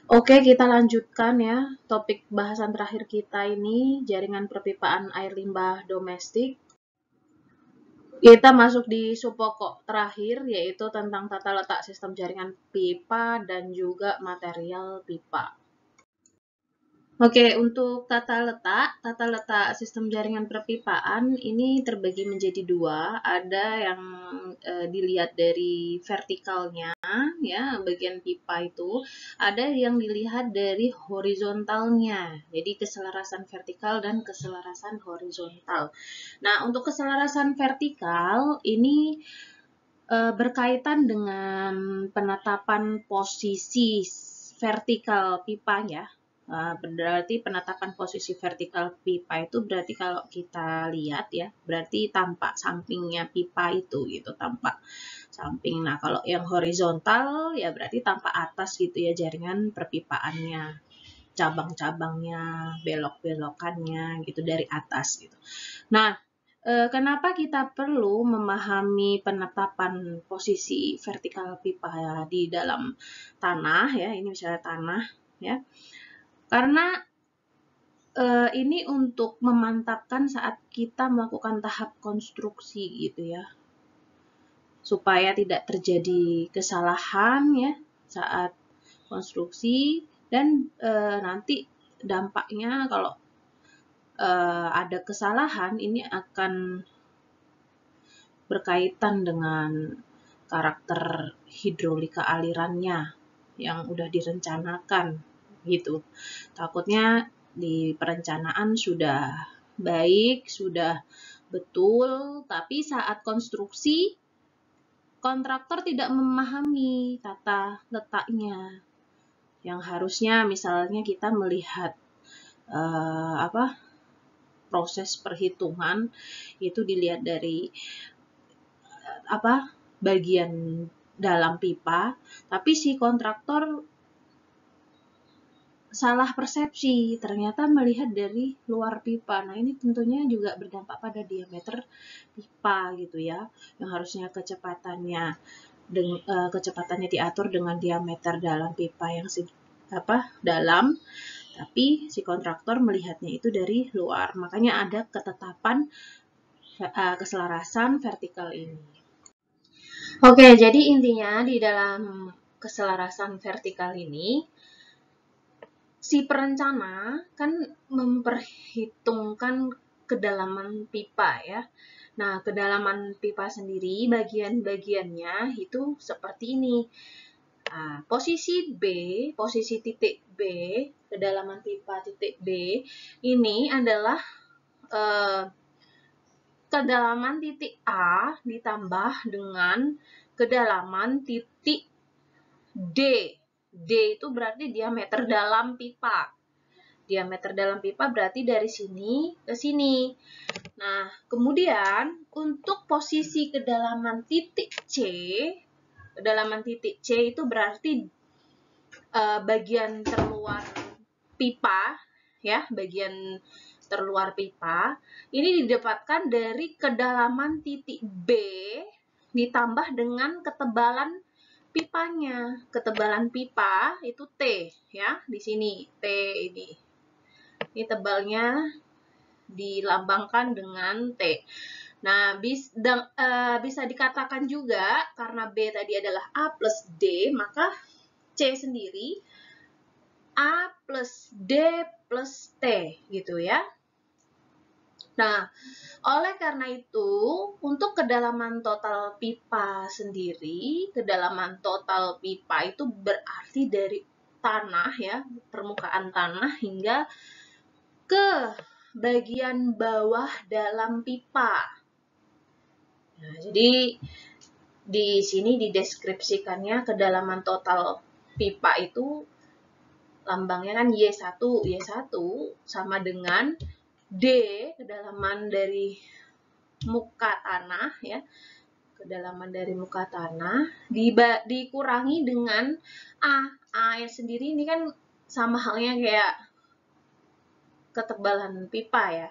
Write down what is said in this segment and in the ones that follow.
Oke, kita lanjutkan ya. Topik bahasan terakhir kita ini jaringan perpipaan air limbah domestik. Kita masuk di subpokok terakhir, yaitu tentang tata letak sistem jaringan pipa dan juga material pipa. Oke, untuk tata letak sistem jaringan perpipaan ini terbagi menjadi dua. Ada yang dilihat dari vertikalnya, ya, bagian pipa itu. Ada yang dilihat dari horizontalnya. Jadi keselarasan vertikal dan keselarasan horizontal. Nah, untuk keselarasan vertikal ini berkaitan dengan penetapan posisi vertikal pipa ya. Berarti penetapan posisi vertikal pipa itu berarti kalau kita lihat ya, berarti tampak sampingnya pipa itu gitu, tampak samping. Nah, kalau yang horizontal ya berarti tampak atas gitu ya jaringan perpipaannya, cabang-cabangnya, belok-belokannya gitu dari atas gitu. Nah, kenapa kita perlu memahami penetapan posisi vertikal pipa di dalam tanah ya, ini misalnya tanah ya. Karena ini untuk memantapkan saat kita melakukan tahap konstruksi gitu ya. Supaya tidak terjadi kesalahan ya saat konstruksi dan nanti dampaknya kalau ada kesalahan ini akan berkaitan dengan karakter hidrolika alirannya yang udah direncanakan gitu. Takutnya di perencanaan sudah baik, sudah betul, tapi saat konstruksi kontraktor tidak memahami tata letaknya. Yang harusnya misalnya kita melihat proses perhitungan itu dilihat dari bagian dalam pipa, tapi si kontraktor salah persepsi, ternyata melihat dari luar pipa. Nah, ini tentunya juga berdampak pada diameter pipa gitu ya, yang harusnya kecepatannya diatur dengan diameter dalam pipa yang dalam, tapi si kontraktor melihatnya itu dari luar. Makanya ada ketetapan keselarasan vertikal ini. Oke, jadi intinya di dalam keselarasan vertikal ini, si perencana kan memperhitungkan kedalaman pipa ya. Nah, kedalaman pipa sendiri, bagian-bagiannya itu seperti ini. Nah, posisi B, posisi titik B, kedalaman pipa titik B, ini adalah kedalaman titik A ditambah dengan kedalaman titik D. D itu berarti diameter dalam pipa. Diameter dalam pipa berarti dari sini ke sini. Nah, kemudian untuk posisi kedalaman titik C, kedalaman titik C itu berarti bagian terluar pipa, ya, bagian terluar pipa. Ini didapatkan dari kedalaman titik B ditambah dengan ketebalan pipanya. Ketebalan pipa itu T ya, di sini T ini. Ini tebalnya dilambangkan dengan T. Nah, bisa dikatakan juga karena B tadi adalah A plus D, maka C sendiri A plus D plus T gitu ya. Nah, oleh karena itu, untuk kedalaman total pipa sendiri, kedalaman total pipa itu berarti dari tanah ya, permukaan tanah hingga ke bagian bawah dalam pipa. Nah, jadi di sini dideskripsikannya kedalaman total pipa itu lambangnya kan Y1. Y1 sama dengan D, kedalaman dari muka tanah ya. Kedalaman dari muka tanah dikurangi dengan A. A yang sendiri ini kan sama halnya kayak ketebalan pipa ya.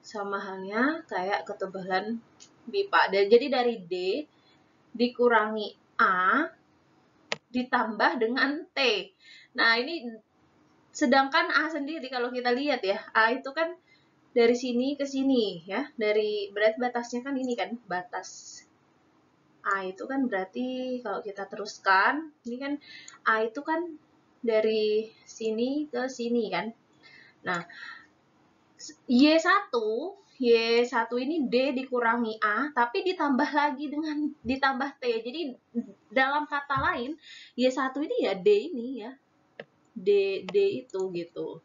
Sama halnya kayak ketebalan pipa. Dan jadi dari D dikurangi A ditambah dengan T. Nah, ini sedangkan A sendiri kalau kita lihat ya, A itu kan dari sini ke sini ya, dari berat batasnya kan ini kan batas A itu kan berarti kalau kita teruskan, ini kan A itu kan dari sini ke sini kan. Nah, Y1 ini D dikurangi A, tapi ditambah lagi dengan ditambah T. Jadi dalam kata lain, Y1 ini ya D ini ya. D itu gitu.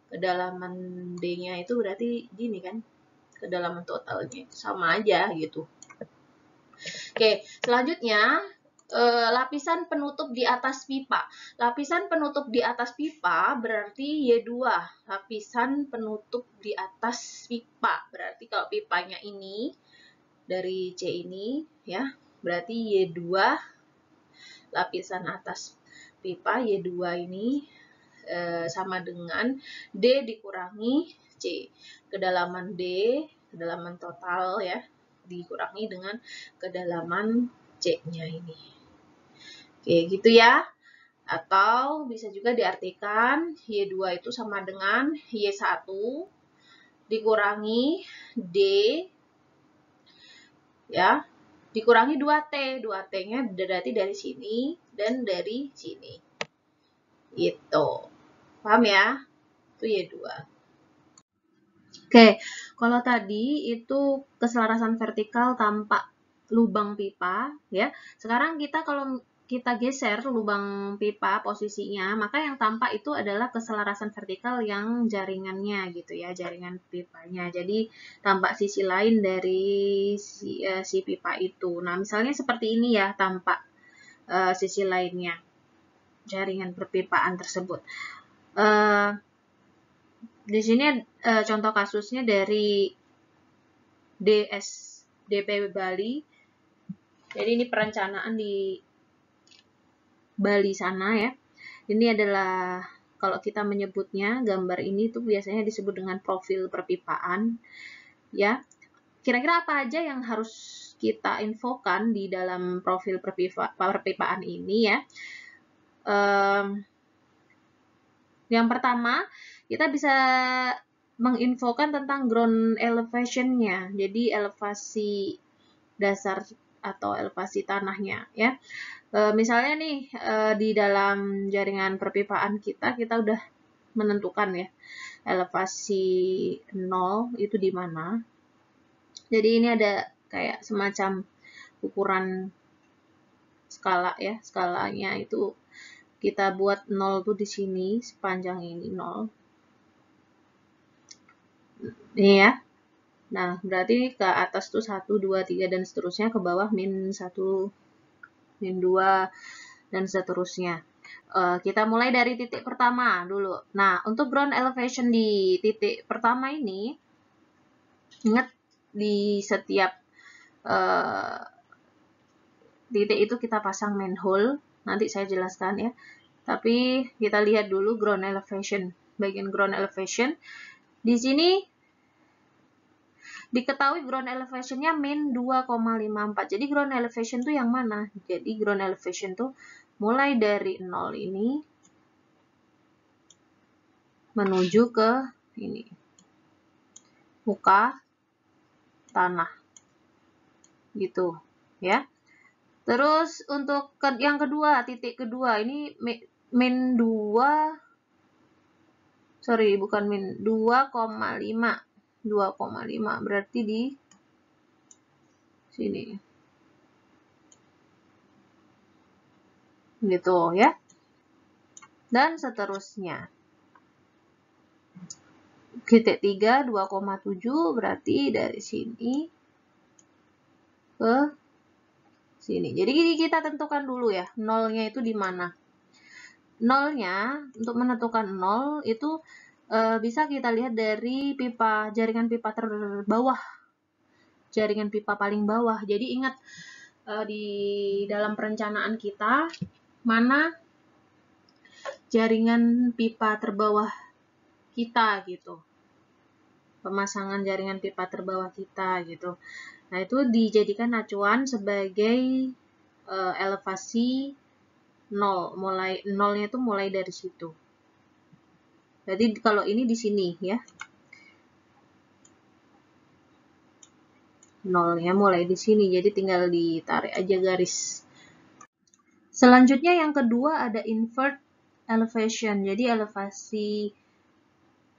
Kedalaman D-nya itu berarti gini kan. Kedalaman totalnya sama aja gitu. Oke, selanjutnya lapisan penutup di atas pipa. Lapisan penutup di atas pipa berarti Y2. Lapisan penutup di atas pipa. Berarti kalau pipanya ini dari C ini ya, berarti Y2 lapisan atas pipa Y2 ini sama dengan D dikurangi C. Kedalaman D, kedalaman total ya, dikurangi dengan kedalaman C-nya ini. Oke, gitu ya. Atau bisa juga diartikan Y2 itu sama dengan Y1 dikurangi D ya, dikurangi 2T. 2T-nya berarti dari sini dan dari sini. Gitu. Paham ya? Itu Y2. Oke, kalau tadi itu keselarasan vertikal tanpa lubang pipa ya. Sekarang kita kalau kita geser lubang pipa posisinya, maka yang tampak itu adalah keselarasan vertikal yang jaringannya gitu ya, jaringan pipanya. Jadi tampak sisi lain dari si pipa itu. Nah, misalnya seperti ini ya, tampak sisi lainnya jaringan perpipaan tersebut. Di sini contoh kasusnya dari DP Bali. Jadi ini perencanaan di Bali sana ya. Ini adalah kalau kita menyebutnya gambar ini tuh biasanya disebut dengan profil perpipaan ya. Kira-kira apa aja yang harus kita infokan di dalam profil perpipaan ini ya. Yang pertama, kita bisa menginfokan tentang ground elevation-nya. Jadi elevasi dasar atau elevasi tanahnya ya. Misalnya nih di dalam jaringan perpipaan kita udah menentukan ya elevasi 0 itu di mana. Jadi ini ada kayak semacam ukuran skala ya, skalanya itu kita buat 0 tuh di sini, sepanjang ini 0. Ini ya. Nah, berarti ke atas tuh 1, 2, 3, dan seterusnya, ke bawah min 1, min 2, dan seterusnya. Kita mulai dari titik pertama dulu. Nah, untuk ground elevation di titik pertama ini, ingat di setiap titik itu kita pasang manhole. Nanti saya jelaskan ya. Tapi kita lihat dulu ground elevation. Bagian ground elevation. Di sini diketahui ground elevation-nya min 2,54. Jadi ground elevation itu yang mana? Jadi ground elevation itu mulai dari 0 ini menuju ke ini. Muka tanah. Gitu, ya. Terus untuk yang kedua, titik kedua ini min 2, sorry bukan min 2,5. 2,5 berarti di sini. Gitu ya. Dan seterusnya. Titik 3 2,7 berarti dari sini ke sini. Jadi kita tentukan dulu ya, nolnya itu di mana. Nolnya untuk menentukan 0 itu bisa kita lihat dari pipa, jaringan pipa terbawah, jaringan pipa paling bawah. Jadi ingat di dalam perencanaan kita mana jaringan pipa terbawah kita gitu, pemasangan jaringan pipa terbawah kita gitu. Nah, itu dijadikan acuan sebagai elevasi 0, nolnya itu mulai dari situ. Jadi kalau ini di sini ya, nolnya mulai di sini, jadi tinggal ditarik aja garis. Selanjutnya yang kedua ada invert elevation, jadi elevasi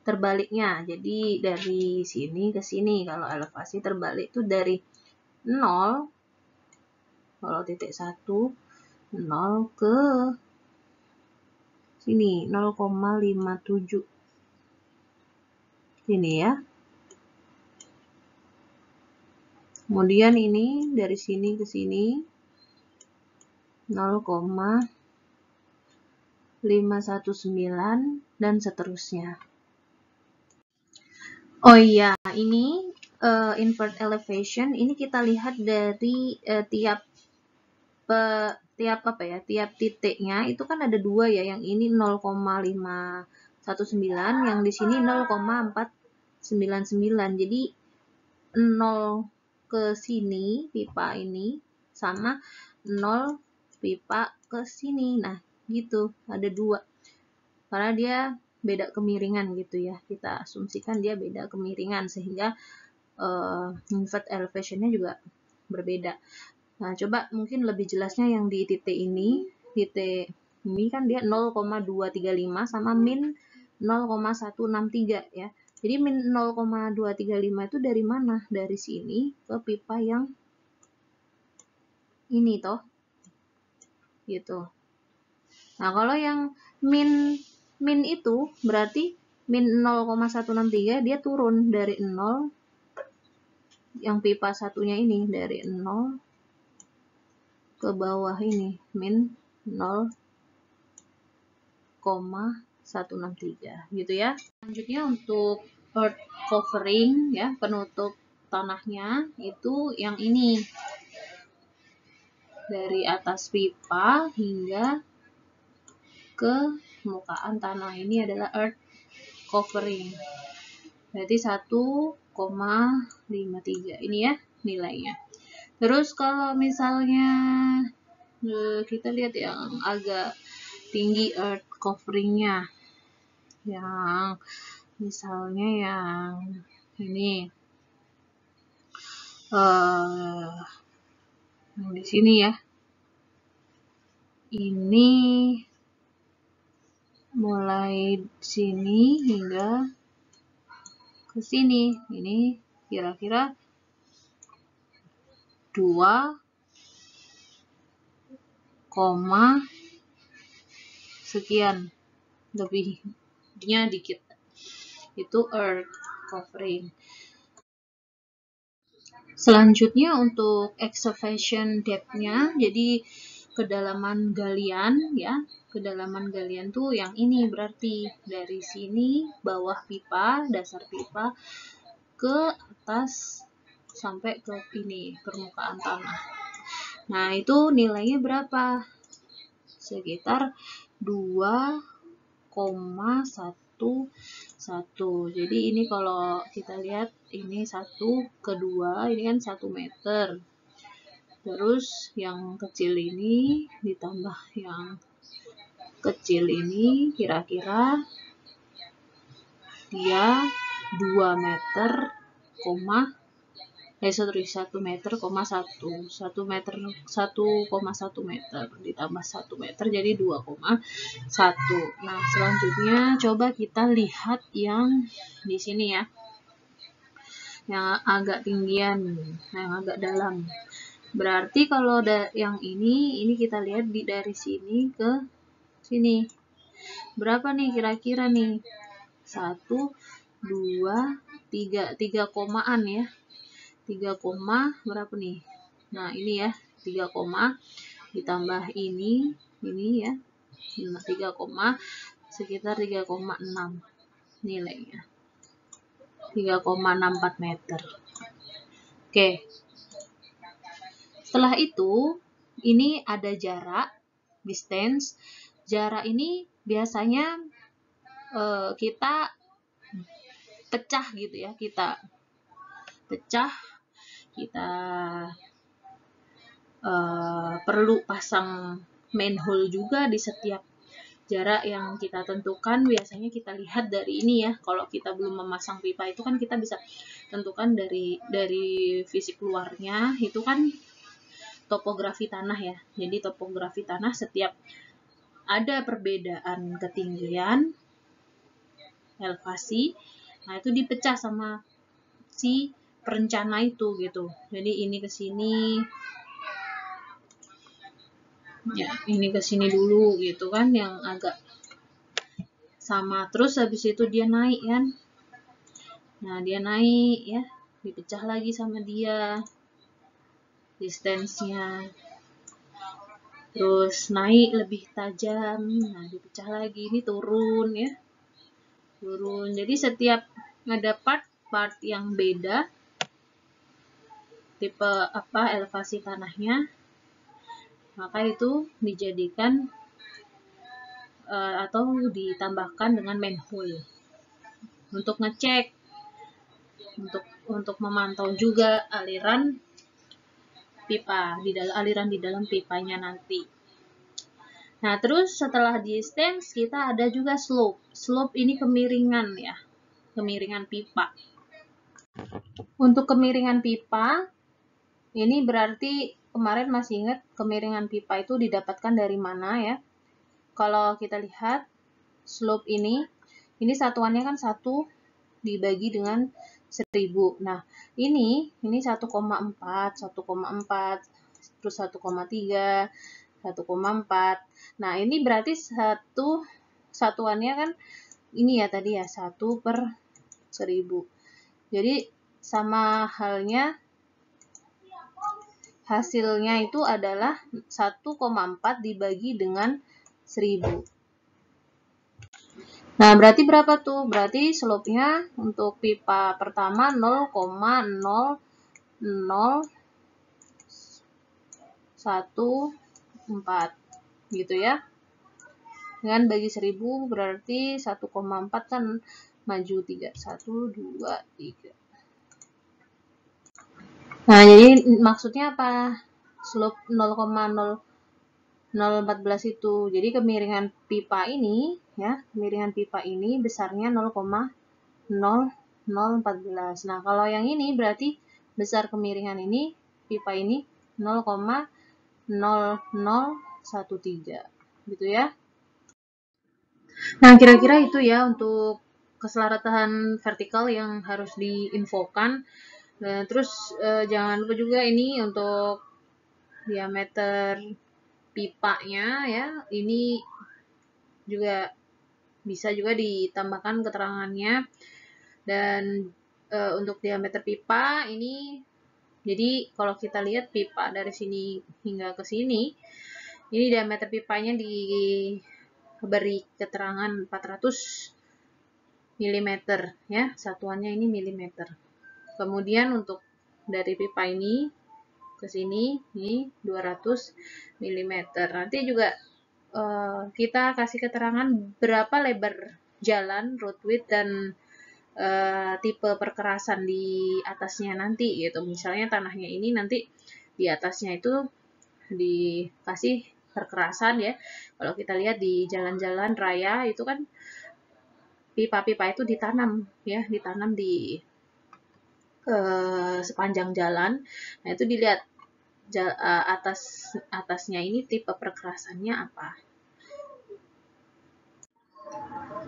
terbaliknya. Jadi dari sini ke sini, kalau elevasi terbalik itu dari 0, kalau titik 1, 0 ke sini, 0,57. Ini ya. Kemudian ini dari sini ke sini 0,519 dan seterusnya. Oh iya, ini invert elevation ini kita lihat dari tiap titiknya itu kan ada dua ya, yang ini 0,519, yang di sini 0,499. Jadi 0 ke sini pipa ini sama 0 pipa ke sini. Nah, gitu. Ada dua. Karena dia beda kemiringan gitu ya. Kita asumsikan dia beda kemiringan sehingga invert elevation-nya juga berbeda. Nah, coba mungkin lebih jelasnya yang di titik ini. Titik ini kan dia 0,235 sama min 0,163 ya. Jadi min 0,235 itu dari mana? Dari sini ke pipa yang ini toh. Gitu. Nah, kalau yang min itu berarti min 0,163 dia turun dari 0, yang pipa satunya ini dari 0 ke bawah ini min 0,163 gitu ya. Selanjutnya untuk earth covering ya, penutup tanahnya itu yang ini. Dari atas pipa hingga ke permukaan tanah, ini adalah earth covering. Berarti 1,53 ini ya nilainya. Terus kalau misalnya kita lihat yang agak tinggi earth coveringnya, yang misalnya yang ini, yang di sini ya, ini mulai sini hingga ke sini, ini kira-kira 2, sekian, lebihnya dikit, itu earth covering. Selanjutnya untuk excavation depth-nya, jadi kedalaman galian ya. Kedalaman galian tuh yang ini, berarti dari sini bawah pipa, dasar pipa ke atas sampai ke ini permukaan tanah. Nah, itu nilainya berapa? Sekitar 2,11. Jadi ini kalau kita lihat ini 1 ke 2, ini kan 1 meter. Terus yang kecil ini ditambah yang kecil ini kira-kira dia 2 meter, 1 meter, 1 meter, 1,1 meter ditambah 1 meter jadi 2,1. Nah, selanjutnya coba kita lihat yang di sini ya, yang agak tinggian, yang agak dalam. Berarti kalau yang ini kita lihat dari sini ke sini berapa nih kira-kira nih? 1, 2, 3 komaan ya. 3 koma berapa nih? Nah, ini ya, 3 koma ditambah ini ya. 3 koma sekitar 3,6 nilainya. 3,64 meter. Oke. Setelah itu, ini ada jarak, distance. Jarak ini biasanya kita pecah gitu ya, kita pecah, kita perlu pasang manhole juga di setiap jarak yang kita tentukan. Biasanya kita lihat dari ini ya, kalau kita belum memasang pipa itu kan kita bisa tentukan dari fisik luarnya, itu kan topografi tanah ya. Jadi topografi tanah setiap ada perbedaan ketinggian, elevasi, nah itu dipecah sama si perencana itu gitu. Jadi ini ke sini, ya ini ke sini dulu gitu kan, yang agak sama. Terus habis itu dia naik kan, nah dia naik ya, dipecah lagi sama dia distance-nya. Terus naik lebih tajam, nah dipecah lagi, ini turun ya, turun. Jadi setiap ada part yang beda, tipe apa elevasi tanahnya, maka itu dijadikan atau ditambahkan dengan manhole untuk ngecek, untuk memantau juga aliran pipa aliran di dalam pipanya nanti. Nah, terus setelah distance kita ada juga slope. Slope ini kemiringan ya, kemiringan pipa. Untuk kemiringan pipa ini berarti kemarin masih ingat kemiringan pipa itu didapatkan dari mana ya? Kalau kita lihat slope ini satuannya kan 1 dibagi dengan 1000. Nah, ini 1,4, 1,4, terus 1,3, 1,4. Nah, ini berarti satuannya kan ini ya tadi ya, 1/1000. Jadi sama halnya hasilnya itu adalah 1,4 dibagi dengan 1000. Nah, berarti berapa tuh? Berarti slope-nya untuk pipa pertama 0,0014 gitu ya. Dengan bagi 1000 berarti 1,4 kan maju 3. 1, 2, 3. Nah, jadi maksudnya apa? Slope 0,0014 itu. Jadi kemiringan pipa ini ya, kemiringan pipa ini besarnya 0,0014. Nah, kalau yang ini berarti besar kemiringan ini pipa ini 0,0013 gitu ya. Nah, kira-kira itu ya untuk keselaratan vertikal yang harus diinfokan. Nah, terus jangan lupa juga ini untuk diameter pipanya ya, ini juga bisa juga ditambahkan keterangannya. Dan untuk diameter pipa ini, jadi kalau kita lihat pipa dari sini hingga ke sini, ini diameter pipanya diberi keterangan 400 mm ya, satuannya ini milimeter. Kemudian untuk dari pipa ini ke sini ini 200 mm. Nanti juga kita kasih keterangan berapa lebar jalan, road width, dan tipe perkerasan di atasnya nanti gitu. Misalnya tanahnya ini nanti di atasnya itu dikasih perkerasan ya. Kalau kita lihat di jalan-jalan raya itu kan pipa-pipa itu ditanam ya, ditanam di sepanjang jalan. Nah, itu dilihat atasnya ini tipe perkerasannya apa.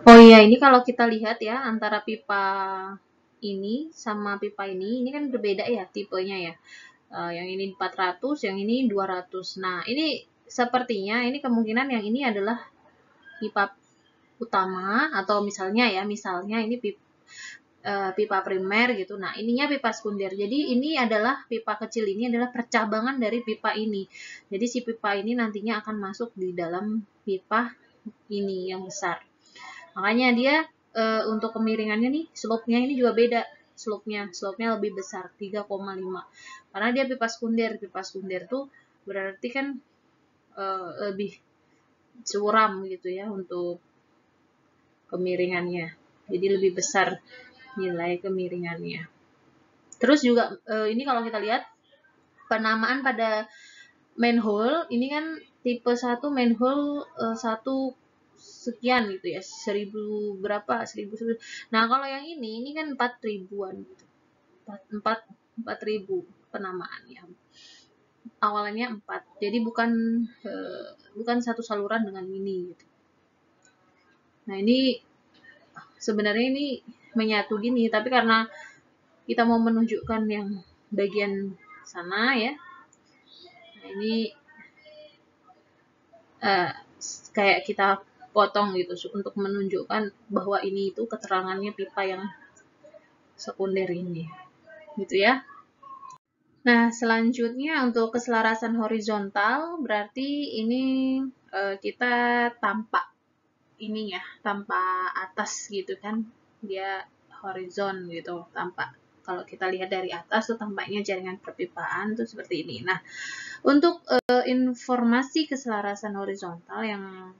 Oh iya, ini kalau kita lihat ya antara pipa ini sama pipa ini kan berbeda ya tipenya ya. Yang ini 400, yang ini 200. Nah, ini sepertinya ini kemungkinan yang ini adalah pipa utama, atau misalnya ini pipa primer gitu. Nah, ininya pipa sekunder. Jadi ini adalah pipa kecil, ini adalah percabangan dari pipa ini. Jadi si pipa ini nantinya akan masuk di dalam pipa ini yang besar. Makanya dia untuk kemiringannya nih, slope-nya ini juga beda. Slope-nya lebih besar, 3,5. Karena dia pipa sekunder. Pipa sekunder tuh berarti kan lebih curam gitu ya untuk kemiringannya. Jadi lebih besar nilai kemiringannya. Terus juga ini kalau kita lihat penamaan pada manhole ini kan tipe 1 manhole 1 sekian gitu ya, 1000 berapa, 1000. Nah, kalau yang ini kan 4000-an gitu. 4000 penamaannya. Awalnya 4. Jadi bukan satu saluran dengan ini gitu. Nah, ini sebenarnya ini menyatu gini, tapi karena kita mau menunjukkan yang bagian sana ya. Nah, ini kayak kita potong gitu untuk menunjukkan bahwa ini itu keterangannya pipa yang sekunder ini. Gitu ya. Nah, selanjutnya untuk keselarasan horizontal berarti ini kita tanpa ini ya, tanpa atas gitu kan. Dia horizon gitu, tanpa. Kalau kita lihat dari atas tuh tampaknya jaringan perpipaan tuh seperti ini. Nah, untuk informasi keselarasan horizontal yang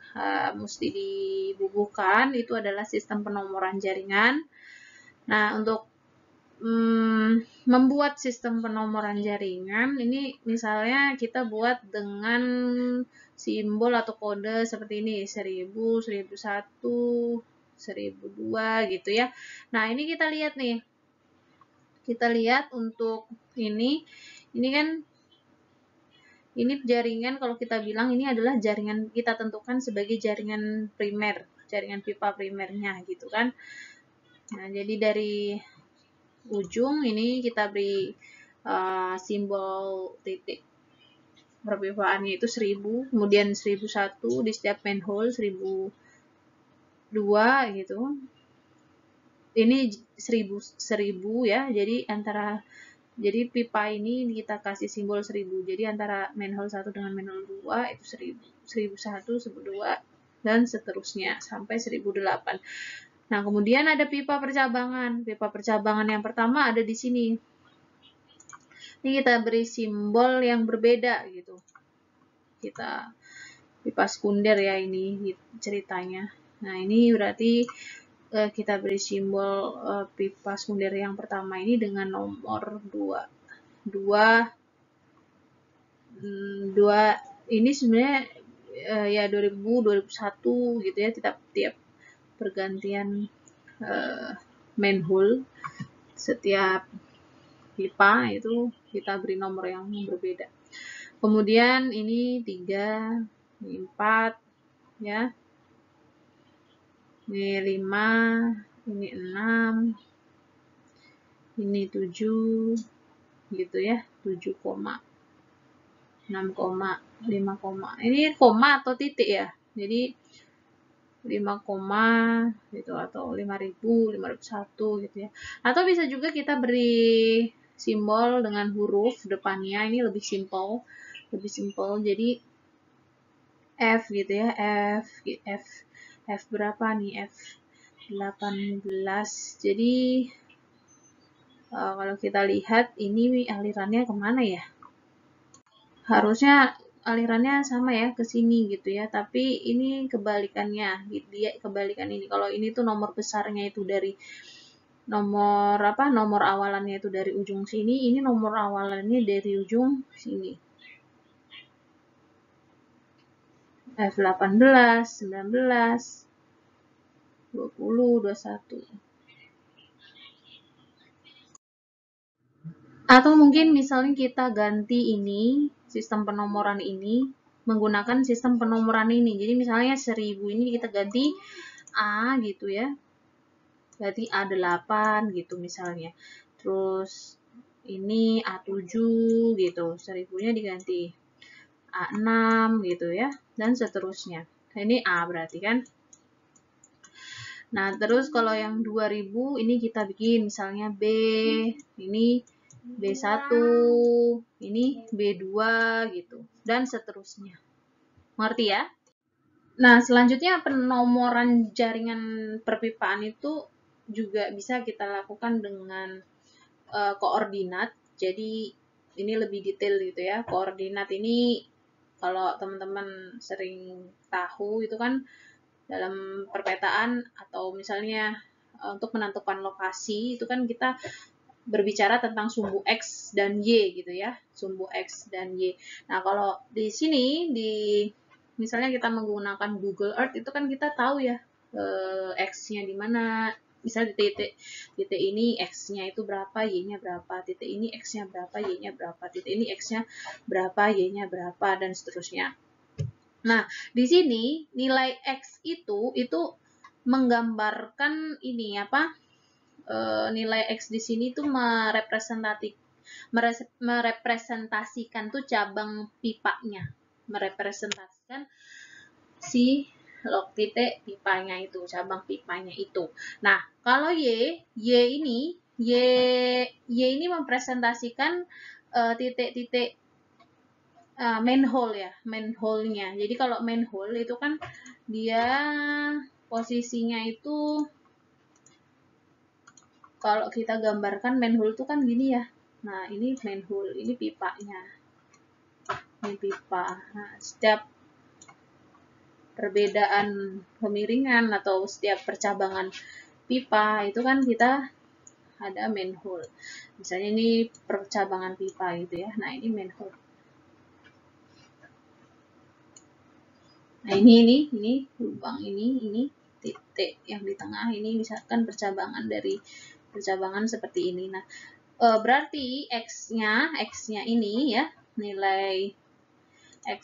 mesti dibubuhkan itu adalah sistem penomoran jaringan. Nah, untuk membuat sistem penomoran jaringan, ini misalnya kita buat dengan simbol atau kode seperti ini, 1000, 1001, 1002 gitu ya. Nah, ini kita lihat nih. Kita lihat untuk ini kan ini jaringan, kalau kita bilang ini adalah jaringan kita tentukan sebagai jaringan primer, jaringan pipa primernya gitu kan. Nah, jadi dari ujung ini kita beri simbol titik perpipaannya itu 1000, kemudian 1001 di setiap manhole, 1002 gitu. Ini 1000 ya, jadi pipa ini kita kasih simbol 1000. Jadi antara manhole 1 dengan manhole 2 itu 1000, 1001, 1002 dan seterusnya sampai 1008. Nah, kemudian ada pipa percabangan. Pipa percabangan yang pertama ada di sini. Ini kita beri simbol yang berbeda gitu. Kita pipa sekunder ya ini ceritanya. Nah, ini berarti kita beri simbol pipa sekunder yang pertama ini dengan nomor 2. 2 ini sebenarnya ya 2000, 2001 gitu ya, tiap pergantian manhole setiap pipa itu kita beri nomor yang berbeda. Kemudian ini 3, ini 4 ya. Ini 5, ini 6, ini 7 gitu ya, 7, 6, 5, ini koma atau titik ya. Jadi 5, gitu atau 5000, 501 gitu ya. Atau bisa juga kita beri simbol dengan huruf depannya, ini lebih simple. Jadi F gitu ya, F berapa nih? F 18. Jadi kalau kita lihat ini alirannya kemana ya? Harusnya alirannya sama ya ke sini gitu ya, tapi ini kebalikannya. Dia kebalikan ini. Kalau ini tuh nomor besarnya itu dari nomor awalannya itu dari ujung sini, ini nomor awalannya dari ujung sini. F18, 19, 20, 21. Atau mungkin misalnya kita ganti ini, sistem penomoran ini, menggunakan sistem penomoran ini. Jadi misalnya 1000 ini kita ganti A gitu ya. Berarti A8 gitu misalnya. Terus ini A7 gitu. 1000-nya diganti A6 gitu ya. Dan seterusnya. Nah, ini A berarti kan. Nah, terus kalau yang 2000 ini kita bikin misalnya B, ini B1, ini B2 gitu, dan seterusnya. Ngerti ya? Nah, selanjutnya penomoran jaringan perpipaan itu juga bisa kita lakukan dengan koordinat. Jadi, ini lebih detail gitu ya. Koordinat ini kalau teman-teman sering tahu itu kan dalam perpetaan atau misalnya untuk menentukan lokasi itu kan kita berbicara tentang sumbu X dan Y gitu ya, sumbu X dan Y. Nah, kalau di sini misalnya kita menggunakan Google Earth itu kan kita tahu ya X-nya di mana. Misalnya titik ini X-nya itu berapa, Y-nya berapa, titik ini X-nya berapa, Y-nya berapa, titik ini X-nya berapa, Y-nya berapa, dan seterusnya. Nah, di sini nilai X itu menggambarkan ini apa? Nilai X di sini tuh merepresentasikan tuh cabang pipanya, merepresentasikan si log titik pipanya itu, cabang pipanya itu. Nah, kalau Y ini mempresentasikan titik-titik manhole ya, manhole-nya. Jadi kalau manhole itu kan dia posisinya itu, kalau kita gambarkan manhole itu kan gini ya. Nah, ini manhole, ini pipanya. Ini pipa. Nah, setiap perbedaan kemiringan atau setiap percabangan pipa itu kan kita ada manhole. Misalnya ini percabangan pipa gitu ya. Nah, ini manhole. Nah, ini lubang ini titik yang di tengah ini misalkan percabangan seperti ini. Nah, berarti X-nya ini ya, nilai X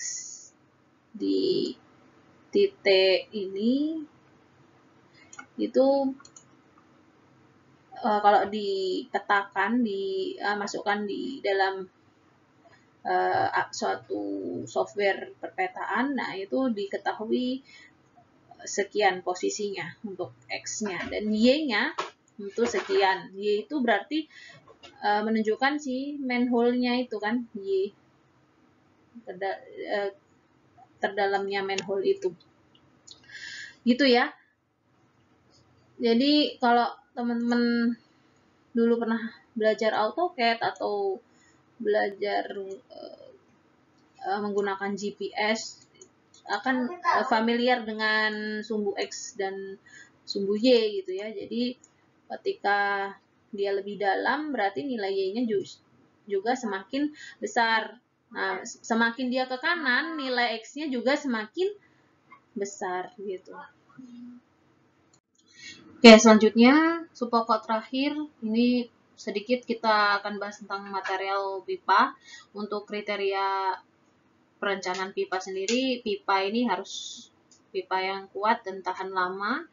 di titik ini itu kalau dipetakan, dimasukkan di dalam suatu software perpetaan, nah itu diketahui sekian posisinya untuk X-nya, dan Y-nya itu sekian. Y itu berarti menunjukkan si manhole-nya itu kan, Y terdalamnya manhole itu. Gitu ya. Jadi kalau teman-teman dulu pernah belajar AutoCAD atau belajar menggunakan GPS, akan familiar dengan sumbu X dan sumbu Y gitu ya. Jadi ketika dia lebih dalam berarti nilai Y-nya juga semakin besar. Nah, semakin dia ke kanan, nilai X-nya juga semakin besar gitu. Oke, selanjutnya subpokok terakhir ini sedikit kita akan bahas tentang material pipa. Untuk kriteria perencanaan pipa sendiri, pipa ini harus pipa yang kuat dan tahan lama.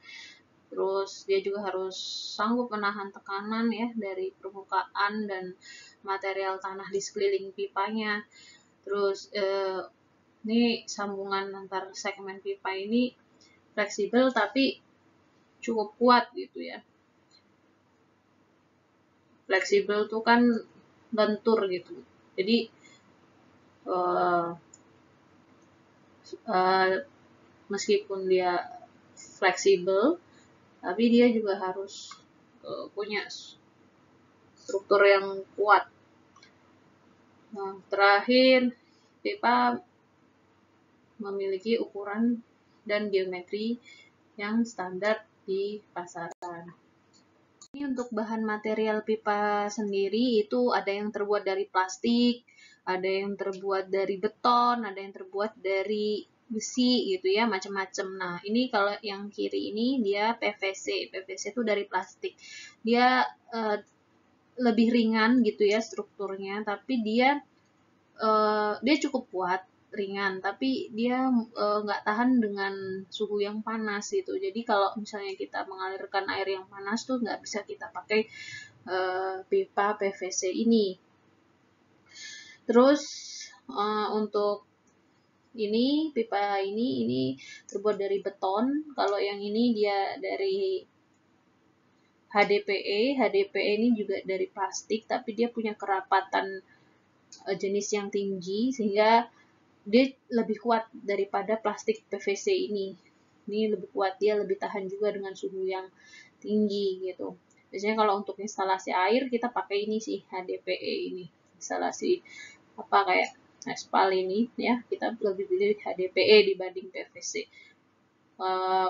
Terus dia juga harus sanggup menahan tekanan ya dari permukaan dan material tanah di sekeliling pipanya. Terus ini sambungan antar segmen pipa ini fleksibel tapi cukup kuat gitu ya. Fleksibel tuh kan lentur gitu. Jadi meskipun dia fleksibel, tapi dia juga harus punya struktur yang kuat. Nah, terakhir, pipa memiliki ukuran dan geometri yang standar di pasaran. Ini untuk bahan material pipa sendiri itu ada yang terbuat dari plastik, ada yang terbuat dari beton, ada yang terbuat dari besi gitu ya, macam-macam. Nah, ini kalau yang kiri ini dia PVC. PVC itu dari plastik. Dia lebih ringan gitu ya strukturnya, tapi dia cukup kuat, ringan, tapi dia nggak tahan dengan suhu yang panas gitu. Jadi kalau misalnya kita mengalirkan air yang panas tuh nggak bisa kita pakai pipa PVC ini. Terus untuk ini pipa ini terbuat dari beton. Kalau yang ini dia dari HDPE. HDPE ini juga dari plastik, tapi dia punya kerapatan jenis yang tinggi sehingga dia lebih kuat daripada plastik PVC ini. Ini lebih kuat, dia lebih tahan juga dengan suhu yang tinggi gitu. Biasanya kalau untuk instalasi air kita pakai ini sih, HDPE ini. Instalasi apa kayak aspal ini ya, kita lebih pilih HDPE dibanding PVC.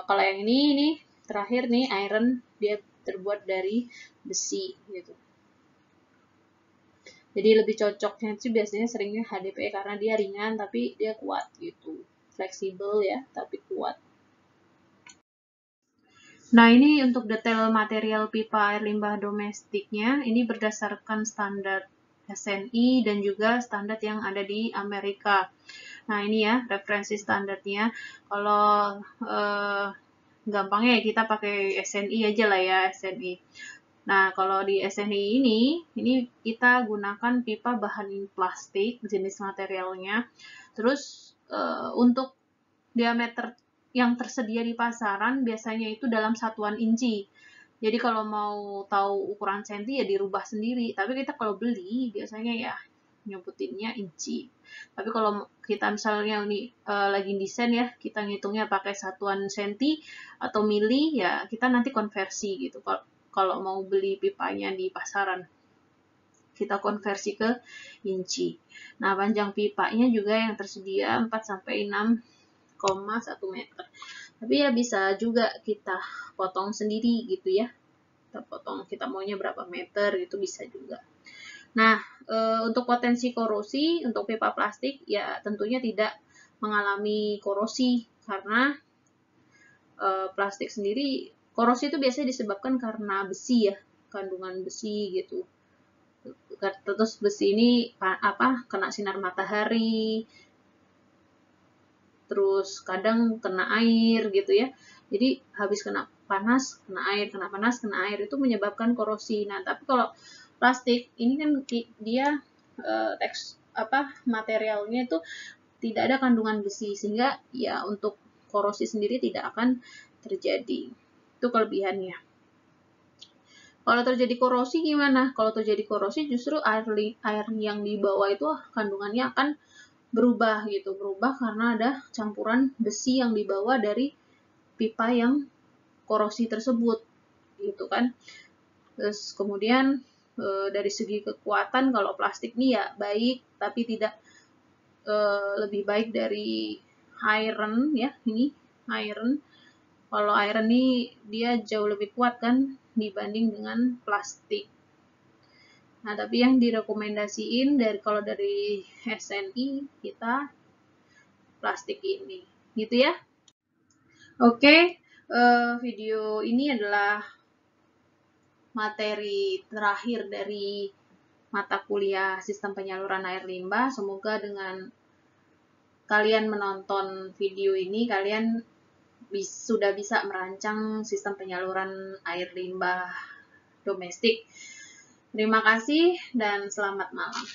Kalau yang ini terakhir nih iron, dia terbuat dari besi gitu. Jadi lebih cocoknya sih biasanya seringnya HDPE karena dia ringan tapi dia kuat gitu. Fleksibel ya, tapi kuat. Nah, ini untuk detail material pipa air limbah domestiknya, ini berdasarkan standar SNI dan juga standar yang ada di Amerika. Nah, ini ya referensi standarnya. Kalau gampangnya ya kita pakai SNI aja lah ya, SNI. Nah, kalau di SNI ini kita gunakan pipa bahan plastik, jenis materialnya. Terus untuk diameter yang tersedia di pasaran biasanya itu dalam satuan inci. Jadi kalau mau tahu ukuran senti ya dirubah sendiri. Tapi kita kalau beli biasanya ya nyebutinnya inci. Tapi kalau kita misalnya ini lagi desain ya, kita ngitungnya pakai satuan senti atau mili ya kita nanti konversi gitu. Kalau mau beli pipanya di pasaran kita konversi ke inci. Nah, panjang pipanya juga yang tersedia 4 sampai 6,1 meter. Tapi ya bisa juga kita potong sendiri gitu ya. Kita potong, kita maunya berapa meter gitu bisa juga. Nah, untuk potensi korosi untuk pipa plastik ya tentunya tidak mengalami korosi karena plastik sendiri korosi itu biasanya disebabkan karena besi ya, kandungan besi gitu. Terus besi ini kena sinar matahari, terus kadang kena air gitu ya. Jadi habis kena panas, kena air, kena panas, kena air itu menyebabkan korosi. Nah, tapi kalau plastik ini kan dia materialnya itu tidak ada kandungan besi sehingga ya untuk korosi sendiri tidak akan terjadi. Itu kelebihannya. Kalau terjadi korosi gimana? Kalau terjadi korosi justru air yang di bawah itu kandungannya akan berubah karena ada campuran besi yang dibawa dari pipa yang korosi tersebut gitu kan. Terus kemudian dari segi kekuatan kalau plastik ini ya baik tapi tidak lebih baik dari iron ya, ini iron. Kalau iron ini dia jauh lebih kuat kan dibanding dengan plastik. Nah, tapi yang direkomendasiin kalau dari SNI kita plastik ini, gitu ya. Oke, video ini adalah materi terakhir dari mata kuliah sistem penyaluran air limbah. Semoga dengan kalian menonton video ini, kalian sudah bisa merancang sistem penyaluran air limbah domestik. Terima kasih dan selamat malam.